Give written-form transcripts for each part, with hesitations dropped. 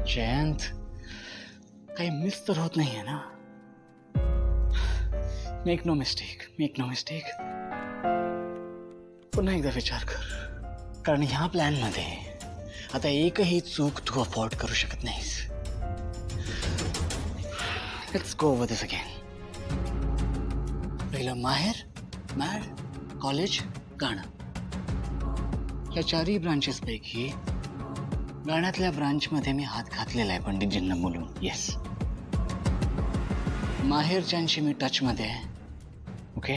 जयंत काही मिस तर होत नाहीये ना? Make no mistake. पुन्हा एकदा विचार कर, कारण ह्या प्लॅन मध्ये आता एकही चूक तू अफोर्ड करू शकत नाहीस. Let's go over this again. पहिलं माहेर, मॅड, कॉलेज, गाणं. या चारही ब्रांचेस पैकी गाण्यातल्या ब्रांचमध्ये मी हात घातलेला आहे पंडितजींना बोलून. येस. माहेरच्यांशी मी टचमध्ये आहे. Okay.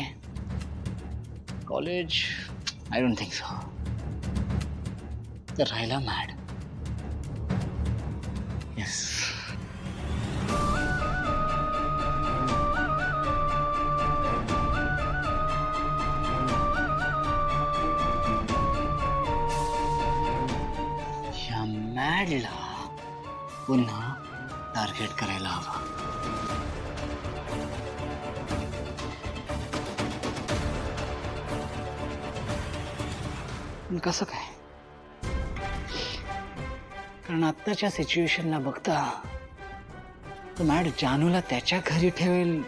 College I don't think so. तर राहिला मॅड. येस. ह्या मॅडला पुन्हा टार्गेट करायला हवा. कसं काय? कारण आत्ताच्या सिच्युएशनला बघता तर मॅड जानूला त्याच्या घरी ठेवेल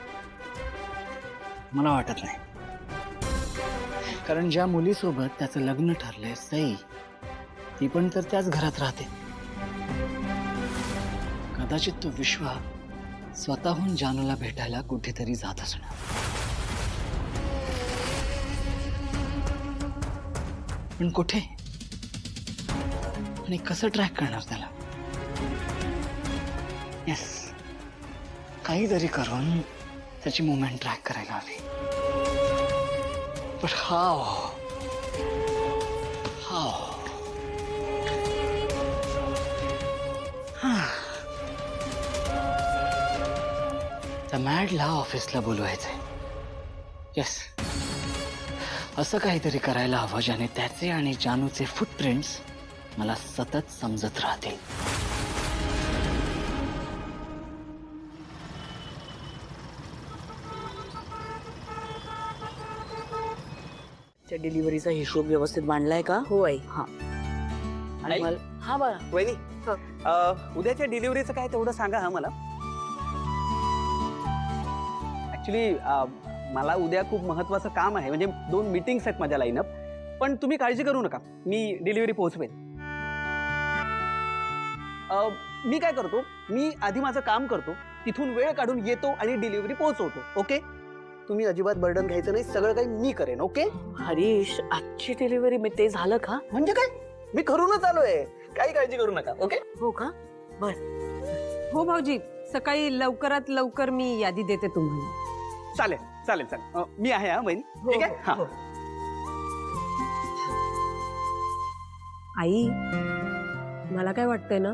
मला वाटत नाही. कारण ज्या मुलीसोबत त्याचं लग्न ठरलंय सई, ती पण तर त्याच घरात राहते. कदाचित तो विश्वा स्वतःहून जानूला भेटायला कुठेतरी जात असणार. पण कुठे आणि कसं ट्रॅक करणार त्याला? येस, काहीतरी करून त्याची मुवमेंट ट्रॅक करायला हवी. पण हाव त्या मॅडला ऑफिसला बोलवायचंय. येस, असं काहीतरी करायला हवं ज्याने त्याचे आणि जानूचे फुटप्रिंट्स मला सतत समजत राहतील. डिलिव्हरीचा हिशोब व्यवस्थित मांडलाय का? हो आई. हा. आणि हा बाळा, वहिनी, उद्याच्या डिलिव्हरीचं काय तेवढं सांगा हा मला. ऍक्च्युली मला उद्या खूप महत्वाचं काम आहे, म्हणजे 2 मीटिंग्स आहेत माझ्या लाईनअप. पण तुम्ही काळजी करू नका, मी डिलिव्हरी पोहोचवेन. मी काय करतो, मी आधी माझं काम करतो, तिथून वेळ काढून येतो आणि डिलिव्हरी पोहोचवतो. ओके? तुम्ही अजिबात बर्डन घ्यायचं नाही, सगळं काही मी करेन. ओके? हरीश, आजची डिलिव्हरी मी ते झालं का? म्हणजे काय, मी करूनच आलोय, काही काळजी करू नका. ओके? हो का? बर. हो भाऊजी, सकाळी लवकरात लवकर मी यादी देते तुम्हाला. चालेल चालेल चालेल. मी आहे हा बहिणी. ठीक आहे? हा. आई, मला काय वाटतंय ना,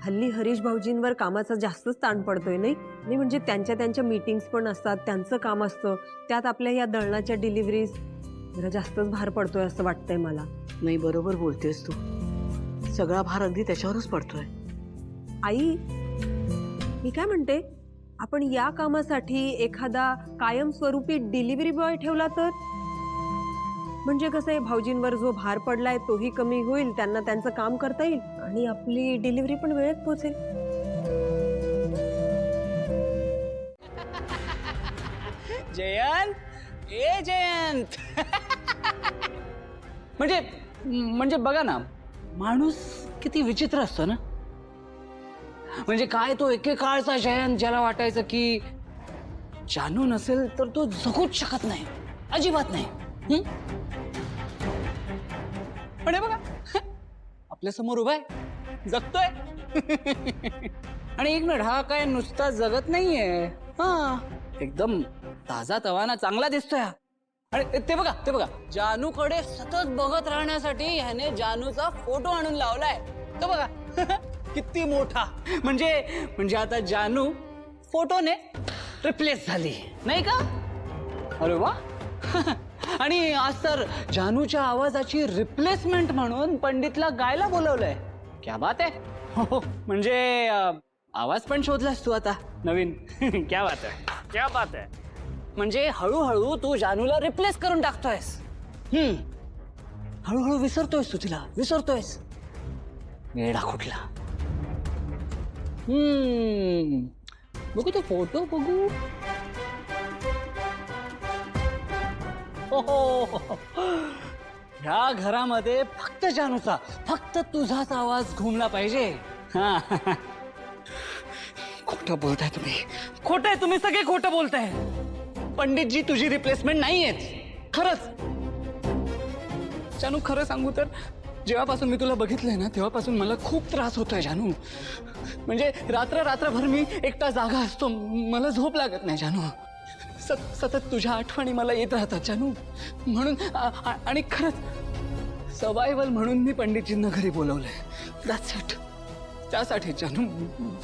हल्ली हरीश भाऊजींवर कामाचा जास्तच ताण पडतोय नाही? नाही म्हणजे त्यांच्या मीटिंग्स पण असतात, त्यांचं काम असतं, त्यात आपल्या या दळणाच्या डिलिव्हरीज जरा जास्तच भार पडतोय असं वाटतंय मला. नाही, बरोबर बोलतेस तू. सगळा भार अगदी त्याच्यावरच पडतोय. आई, मी काय म्हणते, आपण या कामासाठी एखादा कायमस्वरूपी डिलिव्हरी बॉय ठेवला तर? म्हणजे कसं आहे, भाऊजींवर जो भार पडलाय तोही कमी होईल, त्यांना त्यांचं काम करता येईल आणि आपली डिलिव्हरी पण वेळेत पोहोचेल. जयंत, ए जयंत. म्हणजे बघा ना, माणूस किती विचित्र असतो ना. म्हणजे काय तो एकेकाळचा जयंत ज्याला वाटायचं की जानू नसेल तर तो जगूच शकत नाही, अजिबात नाही. पण हे बघा, आपल्या समोर उभा आहे, जगतोय. आणि एक मिनिट, हा काय नुसता जगत नाहीये, हा एकदम ताजा तवाना चांगला दिसतोय हा. आणि ते बघा, जानूकडे सतत बघत राहण्यासाठी ह्याने जानूचा फोटो आणून लावलाय. तो बघा किती मोठा. म्हणजे आता जानू फोटोने रिप्लेस झाली नाही का? अरे वा. आणि आज तर जानूच्या आवाजाची रिप्लेसमेंट म्हणून पंडितला गायला बोलवलंय. क्या बात आहे. हो, म्हणजे आवाज पण शोधलास तू आता नवीन. क्या बात आहे. म्हणजे हळूहळू तू जानूला रिप्लेस करून टाकतोयस. हळूहळू विसरतोयस तू तिला, विसरतोयस. वेडा कुठला. बघू तो फोटो बघू. हो. ह्या घरामध्ये फक्त जानूचा, फक्त तुझाच आवाज घुमला पाहिजे. हा. खोटं बोलताय तुम्ही, खोटं आहे, तुम्ही सगळे खोटं बोलताय. पंडितजी तुझी रिप्लेसमेंट नाहीयेत, खरंच. जानू खरं सांगू तर जेव्हापासून मी तुला बघितलंय ना तेव्हापासून मला खूप त्रास होतोय जानू. म्हणजे रात्रभर मी एकटा जागा असतो, मला झोप लागत नाही जानू. सतत तुझ्या आठवणी मला येत राहतात जानू. म्हणून आणि खरंच सर्वायवल म्हणून मी पंडितजींना घरी बोलवलंय. That's it. त्यासाठी जानू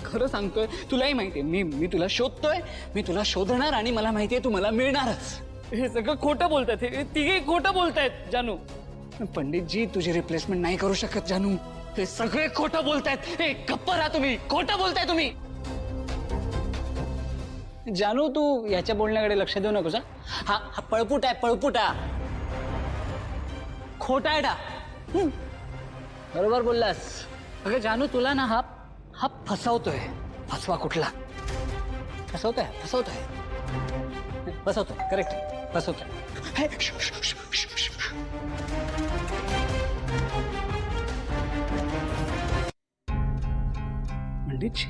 खरं सांगतोय, तुलाही माहितीये मी तुला शोधतोय, मी तुला शोधणार आणि मला माहितीये तू मला मिळणारच. हे सगळं खोटं बोलतायत, हे तिघे खोटं बोलतायत जानू. पंडितजी तुझी रिप्लेसमेंट नाही करू शकत जानू. हे सगळे खोटं बोलतायत. हे गप्प राहा तुम्ही, खोटं बोलताय तुम्ही. जानू तू याच्या बोलण्याकडे लक्ष देऊ नकोस. हा पळपुट आहे, पळपुटा, खोटारडा. बरोबर बोललास. अगं जानू तुला ना हा फसवतोय. फसवा कुठला? फसवतोय. करेक्ट, फसवतोय. पंडितजी.